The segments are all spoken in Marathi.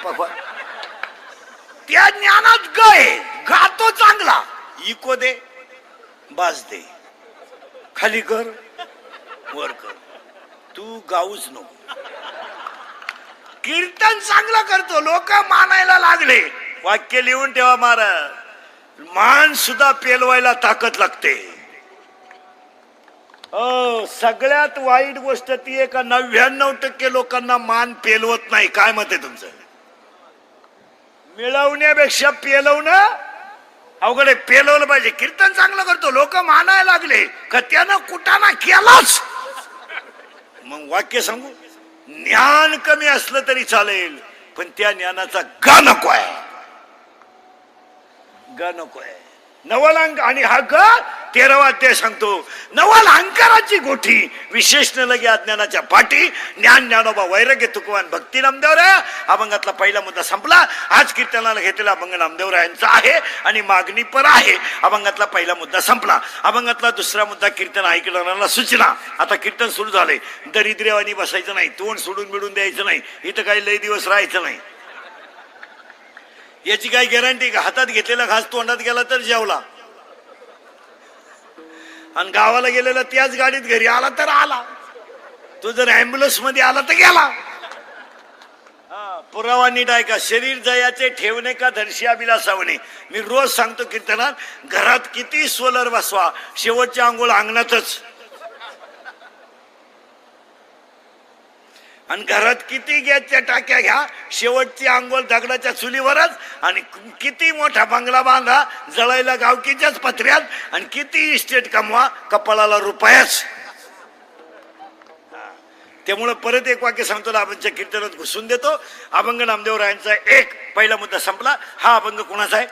बापा. त्या ज्ञानात गय गातो चांगला, इको दे बास दे, खाली कर वर कर, तू गाऊच नको. कीर्तन चांगलं करतो, लोक मानायला लागले. वाक्य लिहून ठेवा महाराज, मान सुद्धा पेलवायला ताकद लागते. सगळ्यात वाईट गोष्ट ती आहे का 99% लोकांना मान पेलवत नाही. काय मत आहे तुमचं? मिळवण्यापेक्षा पेलवणं अवघड आहे. पेलवलं पाहिजे. कीर्तन चांगलं करतो, लोक मानायला लागले का त्यानं कुटाणा केलाच. मग वाक्य सांगू, ज्ञान कमी असलं तरी चालेल, पण त्या ज्ञानाचा ग नको आहे, ग नको आहे. नवल आणि हा ग 13वा अध्याय सांगतो. नवल अहंकाराची गोठी, विशेष न लगे अज्ञानाच्या पाठी. ज्ञान ज्ञानोबा वैराग्य तुकवान भक्ती नामदेवराय. अभंगातला पहिला मुद्दा संपला. आज कीर्तनाला घेतलेला अभंग नामदेवरायांचा आहे आणि मागणी पर आहे. अभंगातला पहिला मुद्दा संपला. अभंगातला दुसरा मुद्दा कीर्तन ऐकणाऱ्यांना सूचना. आता कीर्तन सुरू झाले. दरिद्र्यवानी बसायचं नाही, तोंड सोडून मिळून द्यायचं नाही, इथं काही लय दिवस राहायचं नाही. याची काही गॅरंटी का? हातात घेतलेला घास तोंडात गेला तर जेवला, आणि गावाला गेलेला त्याच गाडीत घरी आला तर आला. तो जर अँब्युलन्स मध्ये आला तर गेला. पुरावा नीट ऐका. शरीर जयाचे ठेवणे का धरशी अभिलाषावणे. मी रोज सांगतो कीर्तनात, घरात किती सोलर बसवा, शेवटच्या आंघोळ अंगणातच. आणि घरात किती गॅसच्या टाक्या घ्या, शेवटची आंघोळ दगडाच्या चुलीवरच. आणि किती मोठा बंगला बांधा, जळायला गावकीच्याच पत्र्यात. आणि किती इस्टेट कमवा, कपाळाला रुपयाच. त्यामुळे परत एक वाक्य सांगतो, आमच्या कीर्तनात घुसून देतो. अभंग नामदेवरायांचा एक पहिला मुद्दा संपला. हा अभंग कोणाचा आहे?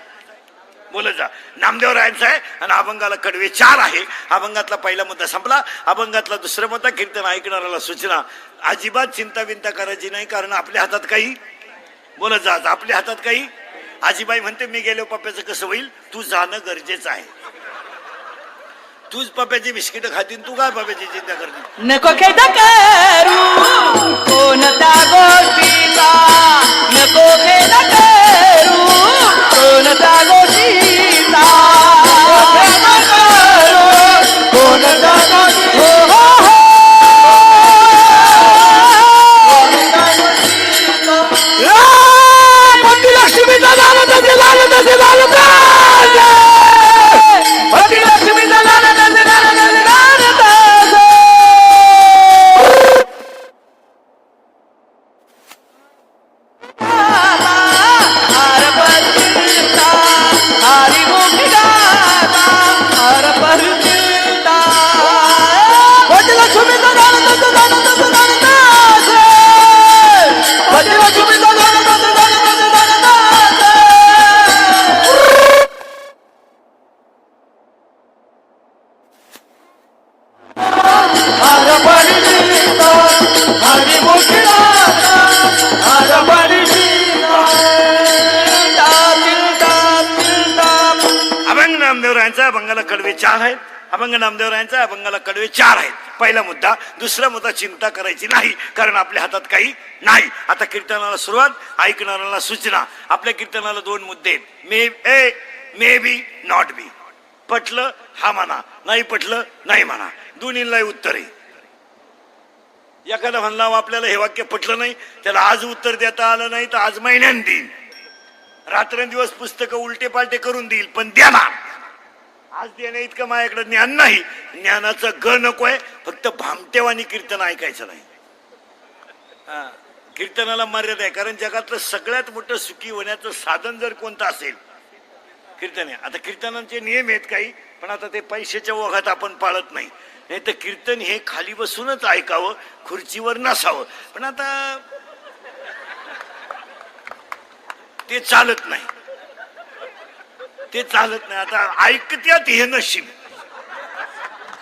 बोलत जा. नामदेवरायांचा आहे. आणि अभंगाला कडवे 4 आहे. अभंगातला पहिला मुद्दा संपला. अभंगातला दुसरा मुद्दा, कीर्तन ऐकणाऱ्याला सूचना. अजिबात चिंता बिंता करायची नाही, कारण आपल्या हातात काही, बोलत जा, आपल्या हातात काही. आजीबाई म्हणते, मी गेलो पप्प्याचं कसं होईल, तू जाणं गरजेचं आहे. तूच पप्प्याची बिस्किट खातीन, तू काय पप्प्याची चिंता करते? नको खेद करू कोणत्या गोष्टीचा, नको खेद करू कोणत्या गोष्टीचा, कोणत्या लक्ष्मीचा झालं तसे झालं तसे झालं लक्ष्मीचा झालं तसे झालं अभंगाला कडवे 4 आहेत. अभंग नामदेवरायांचा अभंगाला कडवे 4 आहेत. पहिला मुद्दा. दुसरा मुद्दा, चिंता करायची नाही, कारण आपल्या हातात काही नाही. आता कीर्तनाला सुरुवात, ऐकणाऱ्यांना सूचना. आपल्या कीर्तनाला 2 मुद्दे आहेत. May be not be. पटलं हा म्हणा, नाही पटलं नाही म्हणा, दोन्हीला उत्तर आहे. एखादा म्हणला आपल्याला हे वाक्य पटलं नाही, त्याला आज उत्तर देता आलं नाही तर आज महिन्यान देईल, रात्रंदिवस पुस्तकं उलटे पालटे करून देईल, पण देणार. आज देण्या इतकं माझ्याकडे ज्ञान नाही. ज्ञानाचं ग नकोय, फक्त भामटेवानी कीर्तन ऐकायचं नाही. कीर्तनाला मर्यादा आहे, कारण जगातलं सगळ्यात मोठं सुखी होण्याचं साधन जर कोणतं असेल, कीर्तन आहे. आता कीर्तनाचे नियम आहेत काही, पण आता ते पैशाच्या ओघात आपण पाळत नाही. नाही तर कीर्तन हे खाली बसूनच ऐकावं, खुर्चीवर नसावं, पण आता ते चालत नाही, ते चालत नाही. आता ऐकत्यात हे नशीब.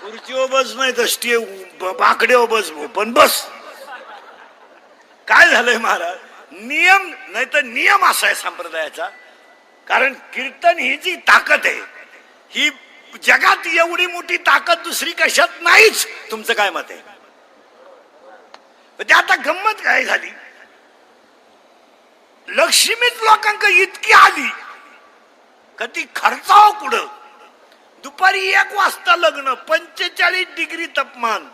खुर्चीवर बस नाही तर बाकड्यावर बस, पण बस. काय झालंय महाराज, नियम नाही तर नियम असा आहे संप्रदायाचा. कारण कीर्तन ही जी ताकद आहे, ही जगात एवढी मोठी ताकद दुसरी कशात नाहीच. तुमचं काय मत आहे? म्हणजे आता गंमत काय झाली, लक्ष्मीच लोकांक इतकी आली कधी खर्चाव कुठं. दुपारी 1 वाजता लग्न, 45 डिग्री तापमान,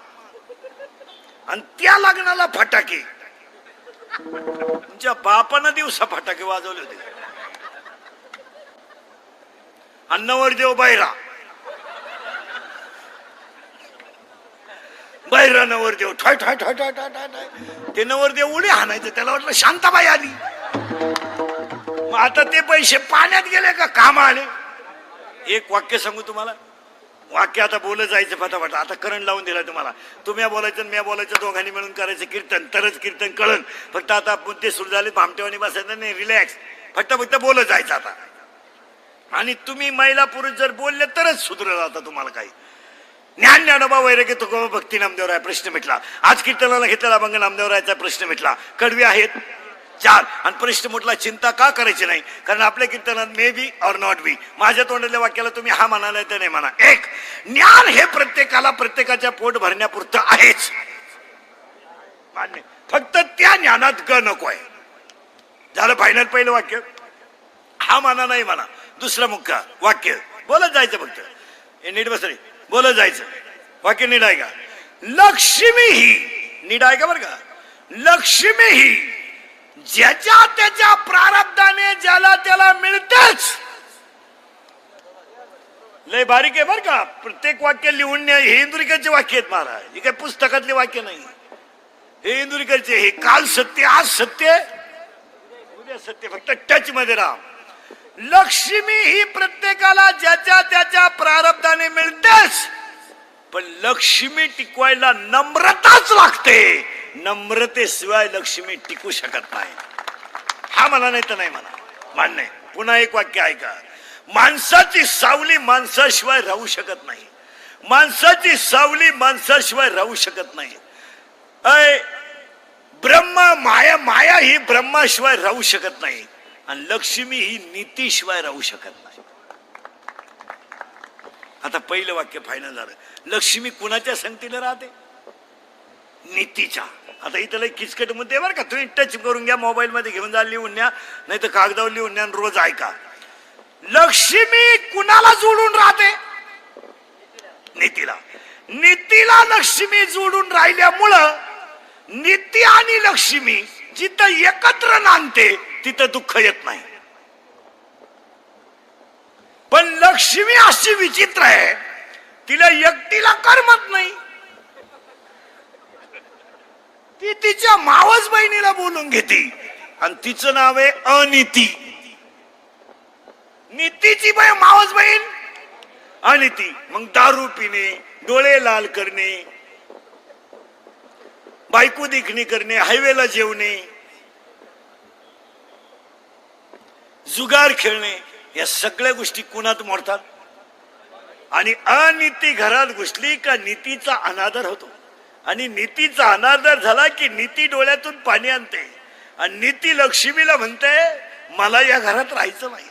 आणि त्या लग्नाला फटाके. तुमच्या बापानं दिवसा फटाके वाजवले होते. आणि नवरदेव बैरा नवरदेव ठॉय ठॉय ठॉय ठॉय ठॉय ठॉय ठॉय. ते नवरदेव उडी हाणायचं, त्याला वाटलं शांताबाई आली. मग आता ते पैसे पाण्यात गेले का काम आले. एक वाक्य सांगू तुम्हाला, वाक्य आता बोलत जायचं फटाफट. आता करंट लावून दिला तुम्हाला. तुम्ही बोलायचं मी बोलायचं, दोघांनी मिळून करायचं कीर्तन, तरच कीर्तन कळन. फक्त आता मुद्दे सुरू झाले, भामटेवानी बसायचं नाही, रिलॅक्स, फक्त बोलत जायचं आता. आणि तुम्ही महिला पुरुष जर बोलले तरच सुधरल. आता तुम्हाला काही ज्ञान ज्ञानोबा वैराग्य तुकोबा भक्ती नामदेवराय प्रश्न मिटला. आज कीर्तनाला घेतलेला अभंग नामदेवरायचा प्रश्न मिटला. कडवे आहेत 4. आणि प्रश्न म्हटला चिंता का करायची नाही, कारण आपल्या कीर्तनात मे बी और नॉट बी. माझ्या तोंडातल्या वाक्याला तुम्ही हा म्हणाला तर नाही म्हणा. 1. ज्ञान हे प्रत्येकाला प्रत्येकाच्या पोट भरण्यापुरतं आहेच, मान्य. फक्त त्या ज्ञानात ग नको आहे. झालं फायनल. पहिलं वाक्य हा म्हणा नाही म्हणा. दुसरं मुख्य वाक्य बोलत जायचं, फक्त नीट बस रे, बोलत जायचं. वाक्य नीट आहे का. लक्ष्मी ही नीट आहे का बरं का. लक्ष्मी ही ज्याच्या त्याच्या प्रारब्धाने ज्याला त्याला मिळतेच. लय बारीक आहे बर का. प्रत्येक वाक्य लिहून हे इंदुरीकरचे वाक्य आहेत महाराज, हे काही पुस्तकातले वाक्य नाही. हे इंदुरीकरचे, हे काल सत्य आज सत्य उद्या सत्य. फक्त टच मध्ये राहा. लक्ष्मी ही प्रत्येकाला ज्याच्या त्याच्या प्रारब्धाने मिळतेच, पण लक्ष्मी टिकवायला नम्रताच लागते. नम्रतेशिवाय लक्ष्मी टिकू शकत नाही. हा म्हणा नाही तर नाही म्हणा, मान्य आहे. पुन्हा एक वाक्य ऐका. माणसाची सावली माणसाशिवाय राहू शकत नाही. माणसाची सावली माणसाशिवाय राहू शकत नाही. ब्रह्मा माया, माया ही ब्रह्माशिवाय राहू शकत नाही. आणि लक्ष्मी ही नीतीशिवाय राहू शकत नाही. आता पहिलं वाक्य फायनल झालं. लक्ष्मी कुणाच्या संगतीला राहते? नीतीच्या. आता इथं लय किचकट मुद्दे बरं का. तुम्ही टच करून घ्या, मोबाईल मध्ये घेऊन जा, लिहून न्या, नाही तर कागदावर लिहून न्या, रोज ऐका. लक्ष्मी कुणाला जोडून राहते? नीतीला. नीतीला लक्ष्मी जोडून राहिल्यामुळं नीती आणि लक्ष्मी जिथं एकत्र नांदते तिथं दुःख येत नाही. पण लक्ष्मी अशी विचित्र आहे, तिला एकटीला करमत नाही. ती तिच्या मावस बहिणीला बोलून घेते, आणि तिचं नाव आहे अनिती. नीतीची मावस बहीण अनिती. मग दारू पिणे, डोळे लाल करणे, बायको देखणी करणे, हायवेला जेवणे, जुगार खेळणे, या सगळ्या गोष्टी कुणात मोडतात. आणि अनिती घरात घुसली का नीतीचा अनादर होतो. आणि नीतीचा अनादर झाला की नीती डोळ्यातून पाणी आणते. आणि नीती लक्ष्मीला म्हणते मला या घरात राहायचं नाही.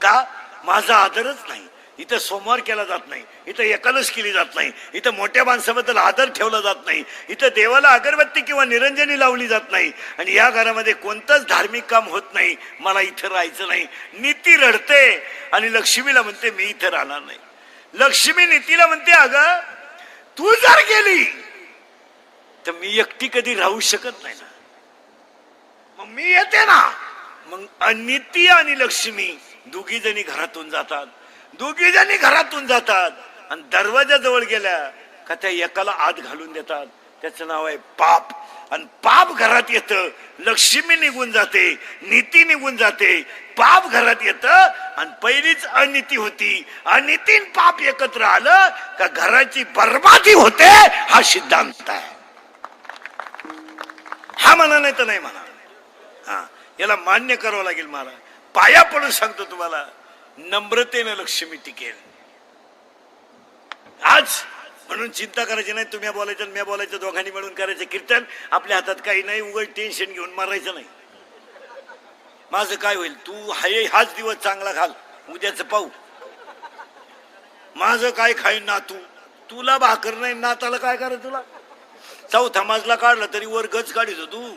का? माझा आदरच नाही. इथं सोमवार केला जात नाही, इथं एकादश केली जात नाही, इथं मोठ्या माणसाबद्दल आदर ठेवला जात नाही, इथं देवाला अगरबत्ती किंवा निरंजनी लावली जात नाही, आणि या घरामध्ये कोणतंच धार्मिक काम होत नाही. मला इथं राहायचं नाही. नीती रडते आणि लक्ष्मीला म्हणते मी इथं राहणार नाही. लक्ष्मी नीतीला म्हणते अगं तू जर गेली तर मी एकटी कधी राहू शकत नाही ना, मग मी येते ना. मग अनिती आणि लक्ष्मी दोघी जणी घरातून जातात. दोघी जणी घरातून जातात आणि दरवाजा जवळ गेल्या का त्या एकाला आत घालून देतात. त्याचं नाव आहे पाप. आणि पाप घरात येतं, लक्ष्मी निघून जाते, नीती निघून जाते, पाप घरात येतं. आणि पहिलीच अनिती होती. अनितीन पाप एकत्र आलं का घराची बर्बादी होते. हा सिद्धांत आहे. हा म्हणा नाही तर नाही म्हणा. हा, याला मान्य करावं लागेल. मला पाया पडून सांगतो तुम्हाला, नम्रतेने लक्ष्मी टिकेल. आज म्हणून चिंता करायची नाही. तुम्ही बोलायचं मी बोलायचं, दोघांनी मिळून करायचं कीर्तन. आपल्या हातात काही नाही, उगाच टेन्शन घेऊन मारायचं नाही. माझं काय होईल, तू हाच दिवस चांगला घाल, उद्याच पाहू. माझं काय खाईन ना तू, तुला भाकर नाही, नाताला काय करायचं. तुला चौथा माजला काढला तरी वर गच काढितो तू.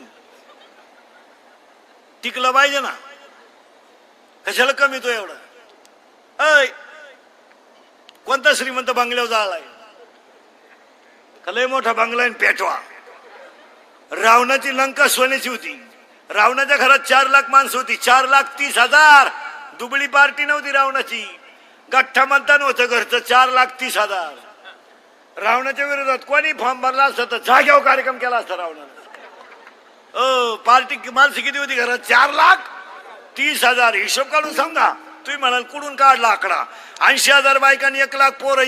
टिकलं पाहिजे ना, कशाला कमी तो एवढा? अय कोणता श्रीमंत बंगल्यावर जाळलाय का? लय मोठा बंगला आहे पेटवा. रावणाची लंका सोन्याची होती. रावणाच्या घरात 4 लाख माणसं होती. 4,30,000. दुबळी पार्टी नव्हती रावणाची. गठ्ठा मतदान होतं घरचं. 4,30,000. रावणाच्या विरोधात कोणी फॉर्म भरला असता तर जाग्यावर कार्यक्रम केला असता रावणाने. पार्टी माणसं किती होती घरात? 4,30,000. हिशोब काढून सांगा. तुम्ही म्हणाल कुठून काढला आकडा? 80,000 बायकांनी 1 लाख पोरं.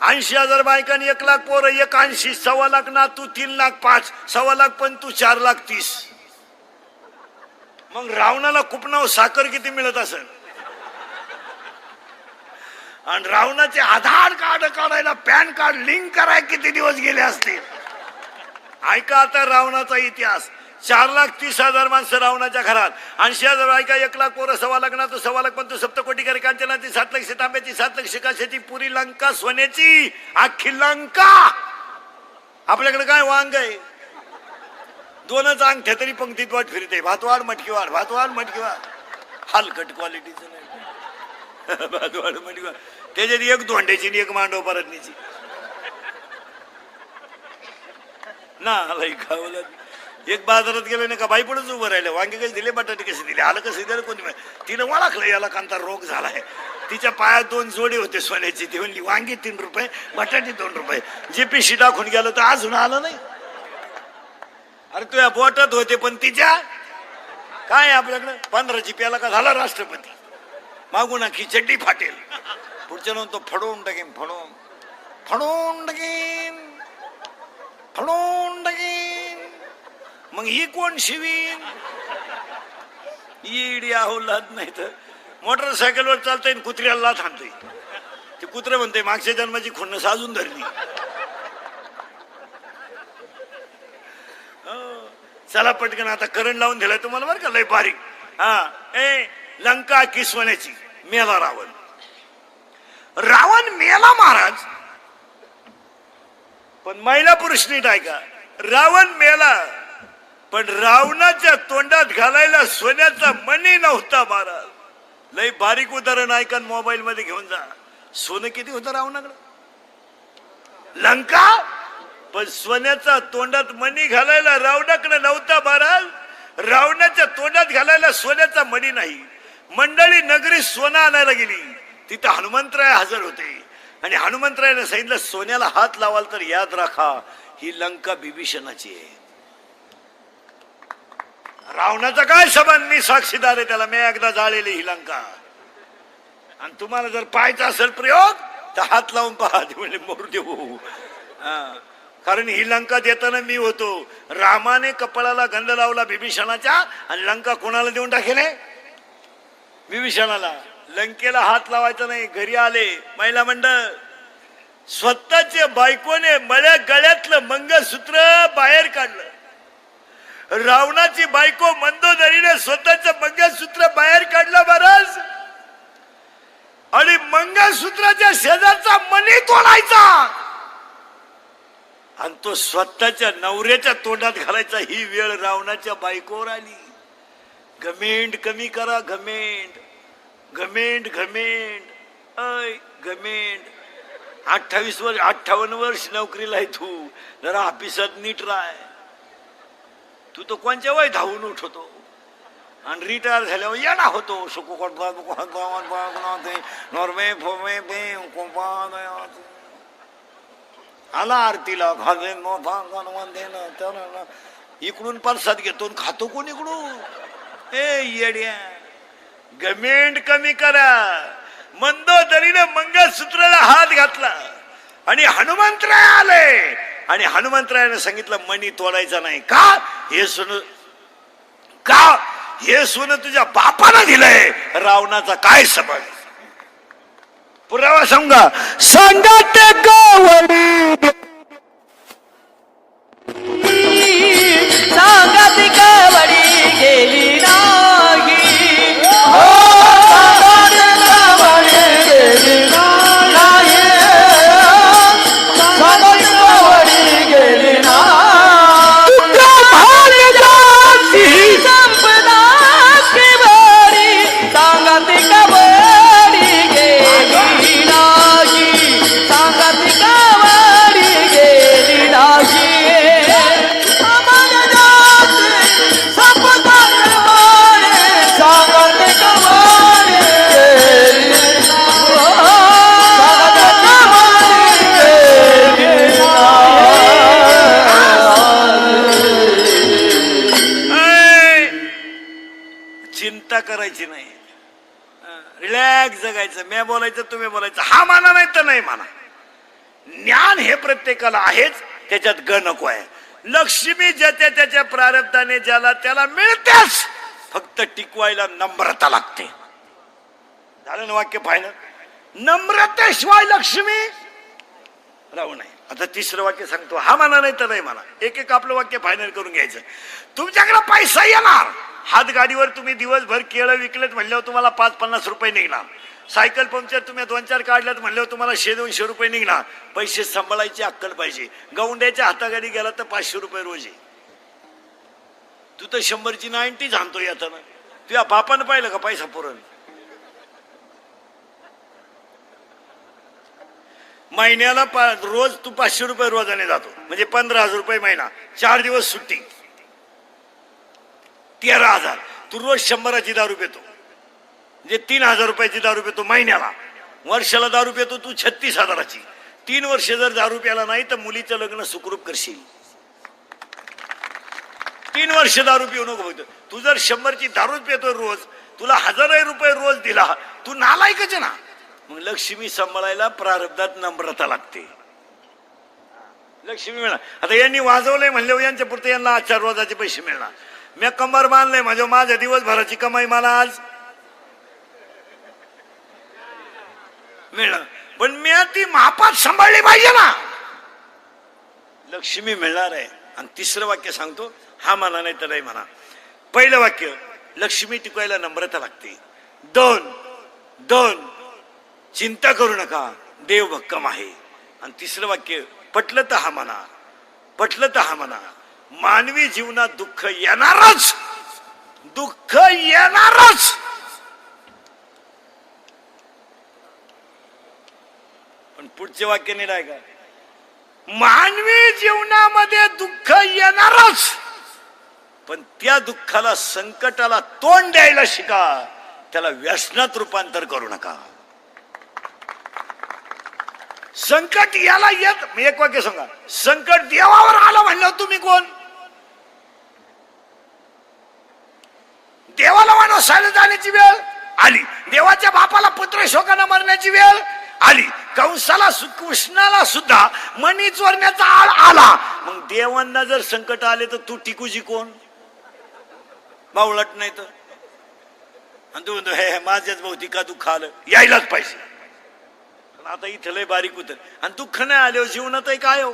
80,000 बायकांनी 1 लाख पोरं. 81. 1.25 लाख ना तू 3,05,000. 1.25 लाख पण तू 4,30,000. मग रावणाला कुपनाव साखर किती मिळत असेल? आणि रावणाचे आधार कार्ड काढायला पॅन कार्ड लिंक करायला किती दिवस गेले असतील? ऐका आता रावणाचा इतिहास. 4,30,000 माणसं रावणाच्या घरात. 80,000 बायका. 1 लाख पोरं. 1.25 लाख ना तू 1.25 लाख पण तू सप्तकोटी करे कांचनाची. 7 लक्ष तांब्याची. 7 लक्ष काशाची. पुरी लंका सोन्याची. अख्खी लंका. आपल्याकडे काय वांग आहे? 2च अंगठ्या तरी पंक्तीत वाट फिरते. भातवाड मटकीवाड. भातवाड मटकीवाड. हलकट क्वालिटीचं नाही. भातवाड मटकीवाड. त्याच्यात 1 धोंड्याची आणि 1 मांडव परतनीची ना. खावलं. एक बाजारात गेलो ना का बाई पुढेच उभं राहिलं. वांगे कसे दिले, बटाटे कसे दिले, आलं कसे दिलं कोणी. तिनं ओळखलं याला कांता रोग झालाय. तिच्या पायात 2 जोडे होते सोन्याचे. ती म्हणली वांगे 3 रुपये, बटाटे 2 रुपये. जीपीसी टाकून गेलो तर अजून आलं नाही. अरे तुझ्या बोटात होते पण तिच्या काय आपल्याकडं 15 जीपीला का झाला राष्ट्रपती. मागून आखी चड्डी फाटेल. पुढच्या तो फडवून टाकेन. फडवून टाकेन. मग ही कोण शिवीन? ईडी आहोलात नाही तर मोटरसायकलवर चालतंय कुत्र्याला लाथ आणतोय. ते कुत्रे म्हणते मागच्या जन्माची खुन्न साजून धरली. चला पटकन आता करंट लावून दिलाय तुम्हाला बरं का लय बारीक. लंका की सोन्याची. मेला रावण. रावण मेला महाराज. पण महिला पुरुष नीट ऐका. रावण मेला पण रावणाच्या तोंडात घालायला सोन्याचा मणी नव्हता महाराज. लय बारीक उदाहरण ऐका. मोबाईल मध्ये घेऊन जा. सोनं किती होतं रावणाकडे? लंका. पण सोन्याचा तोंडात मणी घालायला रावणाकडे नव्हता महाराज. रावणाच्या तोंडात घालायला सोन्याचा मणी नाही. मंडळी नगरी सोनं आणायला गेली. तिथं हनुमंतराय हजर होते आणि हनुमंतरायाने सांगितलं सोन्याला हात लावाल तर याद राखा ही लंका बिभीषणाची आहे. रावणाचा काय संबंध? मी साक्षीदार आहे त्याला. मी एकदा जाळलेली ही लंका. आणि तुम्हाला जर पाहायचा असेल प्रयोग तर हात लावून पहा. म्हणजे मरू देऊ. कारण ही लंका देताना मी होतो. रामाने कपाळाला गंध लावला बिभीषणाच्या आणि लंका कोणाला देऊन टाकेल? बिभीषणाला. लंकेला हात लावायचा नाही. घरी आले महिला मंडळ. स्वतःच्या बायकोने मळ्या गळ्यातलं मंगळसूत्र बाहेर काढलं. रावणाची बायको मंदोदरीने स्वतःचं मंगळसूत्र बाहेर काढलं महाराज. आणि मंगळसूत्राच्या शेजारचा मणी तोडायचा आणि तो स्वतःच्या नवऱ्याच्या तोंडात घालायचा. ही वेळ रावणाच्या बायकोवर आली. घमेंड कमी करा. घमेंड घमेंड घमेंड. अय घमेंड. 58 वर्ष नोकरीला आहे तू. जरा ऑफिसात नीट राह. तू तो कोणच्या वय धावून उठवतो आणि रिटायर झाल्यावर येणा होतो. आला आरतीला घाले इकडून प्रसाद घेतो खातो कोण इकडून. ए येड्या. घमेंड कमी करा. मंदोदरीने मंगळसूत्राला हात घातला आणि हनुमंतराय आले आणि हनुमंतरायाने सांगितलं मणी तोडायचा नाही. का? हे सोनं तुझ्या बापाला दिलंय. रावणाचा काय संबंध? पुरावा सांगा. संगत गवडी सांगत गवडी गेली नाही. गेली नाही. चिंता करायची नाही, रिलॅक्स जगायचं. मी बोलायचं तुम्ही बोलायचं, हा माना नाही तर नाही माना. ज्ञान हे प्रत्येकाला आहेच, त्याच्यात ग नको आहे. लक्ष्मी ज्याच्या त्याच्या प्रारब्धाने ज्याला त्याला मिळतेच, फक्त टिकवायला नम्रता लागते. झालं ना वाक्य फायनल. नम्रतेशिवाय लक्ष्मी राहू नये. आता तिसरं वाक्य सांगतो, हा म्हणा नाही तर नाही म्हणा. एक एक आपलं वाक्य फायनल करून घ्यायचं. तुमच्याकडे पैसा येणार, हात गाडीवर तुम्ही दिवसभर केळं विकलेत म्हणल्यावर तुम्हाला 5-50 रुपये निघणार. सायकल पंक्चर तुम्ही 2-4 काढल्यात म्हणल्यावर तुम्हाला 100-200 रुपये निघणार. पैसे सांभाळायची अक्कल पाहिजे. गौंड्याच्या हातागाडी गेला तर 500 रुपये रोज आहे. तू तर 100ची 90 आणतो येताना. तुझ्या बापानं पाहिलं का पैसा पुरण? महिन्याला रोज तू 500 रुपये रोजाने जातो म्हणजे 15,000 रुपये महिना. 4 दिवस सुट्टी, 13,000. तू रोज 100ची दारू पितो म्हणजे 3,000 रुपयाची दारू पितो महिन्याला. वर्षाला दारू पितो तू 36,000ची. 3 वर्ष जर दारू प्याला नाही तर मुलीचं लग्न सुखरूप करशील. 3 वर्ष दारू पिऊ नको फक्त. तू जर 100ची दारूच पितोय रोज, तुला 1,000 रुपये रोज दिला, तू नालायकच ना. मग लक्ष्मी सांभाळायला प्रारब्धात नम्रता लागते. लक्ष्मी मिळणार. आता यांनी वाजवलंय म्हणल्यावर यांच्या पुरते यांना आजच्या रोजाचे पैसे मिळणार. मी कंबर बांधलंय म्हणजे माझ्या दिवसभराची कमाई मला आज मिळणार. पण मी ती मापात सांभाळली पाहिजे ना. लक्ष्मी मिळणार आहे. आणि तिसरं वाक्य सांगतो, हा म्हणा नाही तर नाही म्हणा. पहिलं वाक्य, लक्ष्मी टिकवायला नम्रता लागते. 2 चिंता करू नका, देव भक्कम आहे. आणि तिसरं वाक्य, पटलं तर हा म्हणा, पटलं तर हा म्हणा. मानवी जीवनात दुःख येणारच, दुःख येणारच. पण पुढचे वाक्य नाही राय का, मानवी जीवनामध्ये दुःख येणारच, पण त्या दुःखाला, संकटाला तोंड द्यायला शिका. त्याला व्यसनात रूपांतर करू नका. संकट याला येत, मी एक वाक्य सांगा, संकट देवावर आलं म्हणलं तुम्ही कोण? देवाला वनवासाला जाण्याची वेळ आली, देवाच्या बापाला पुत्र शोकानं मरण्याची वेळ आली, कंसाला कृष्णाला सुद्धा मणी चोरण्याचा आळ आला. मग देवांना जर संकट आले तर तू टिकूची कोण? बावळट नाही तर. आणि तू म्हणतो हे माझ्याच भौतिका दुःख आलं, यायलाच पाहिजे. आता इथं लय बारीक उतर. आणि दुःख नाही आले जीवनात काय हो,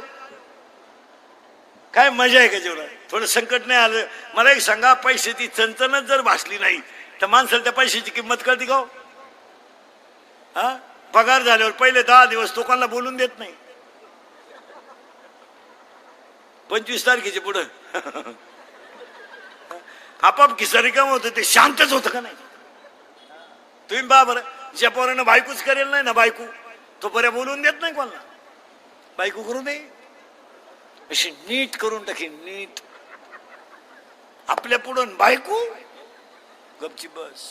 काय मजा आहे का जीवनात? थोडं संकट नाही आलं. मला एक सांगा, पैशाची चणचणच जर भासली नाही तर माणसाला त्या पैशाची किंमत कळते का? हा, पगार झाल्यावर पहिले 10 दिवस लोकांना बोलून देत नाही. 25 तारखेचे पुढं आपाप किस्सा रिकाम होतं, ते शांतच होतं का नाही? तुम्ही बा बरं, ज्या पोरानं बायकोच करेल नाही ना बायको, तो बऱ्या बोलून देत नाही कोणाला. बायको करू दे, अशी नीट करून टाकी, नीट. आपल्या पुढं बायको गपची बस,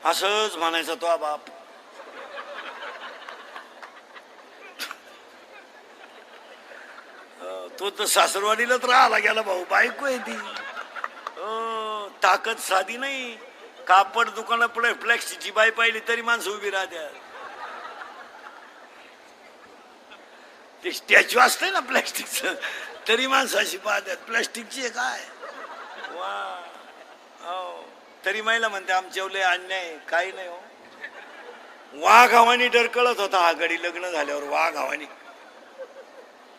असंच म्हणायचा तो बाप. तो तर सासरवाडीलाच राहायला गेला भाऊ. बायको आहे ती, ताकद साधी नाही. कापड दुकानात पुढे फ्लेक्सची बाई पाहिली तरी माणसं उभी राहत्या. ते स्टॅच्यू असते ना प्लॅस्टिकचं, तरी माणसं अशी पाहतात. प्लॅस्टिकची आहे काय वा, तरी महिला म्हणते आमच्यावले अन्याय काही नाही हो. वाघावानी डरकळत होता हा गडी लग्न झाल्यावर. वाघावानी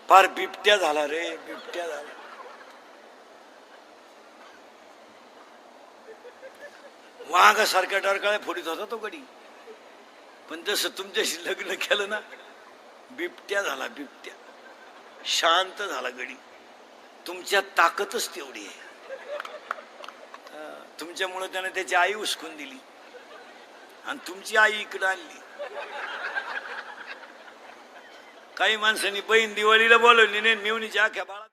फार बिबट्या झाला रे, बिबट्या झाला. वाघासारख्या डरकाळ्या फोडीत होता तो गडी. पण जसं तुमच्याशी लग्न केलं ना, बिबट्या झाला, बिबट्या. शांत झाला गडी. तुमच्या ताकदच तेवढी आहे. तुमच्यामुळे त्याने त्याची आई उचकून दिली आणि तुमची आई इकडे आणली. काही माणसांनी बहीण दिवाळीला बोलवली नाही, मेवणीच्या आख्या बाळा